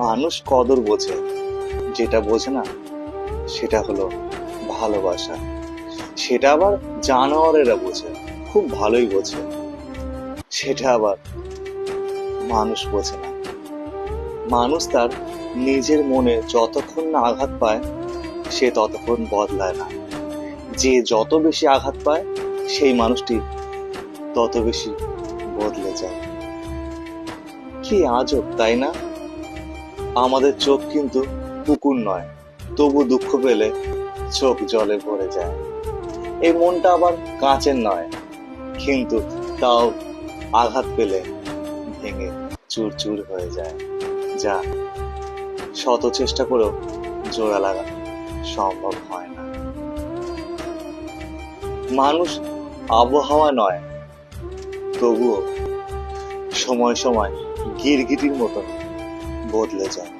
মানুষ কদর বোঝে, যেটা বোঝে না সেটা হলো ভালোবাসা। সেটা আবার জানোয়ারেরা বোঝে, খুব ভালোই বোঝে। সেটা আবার মানুষ বোঝে না। মানুষ তার নিজের মনে যতক্ষণ না আঘাত পায় সে ততক্ষণ বদলায় না। যে যত বেশি আঘাত পায় সেই মানুষটি তত বেশি বদলে যায়। কি আজব, তাই না? আমাদের চোখ কিন্তু পুকুর নয়, তবু দুঃখ পেলে চোখ জলে ভরে যায়। এই মনটা আবার কাঁচের নয়, কিন্তু তাও আঘাত পেলে ভেঙে চুরচুর হয়ে যায়। যা শত চেষ্টা করেও জোড়া লাগানো সম্ভব হয় না। মানুষ আবহাওয়া নয়, তবুও সময় সময় গিরগিটির মতন বদলে যায়।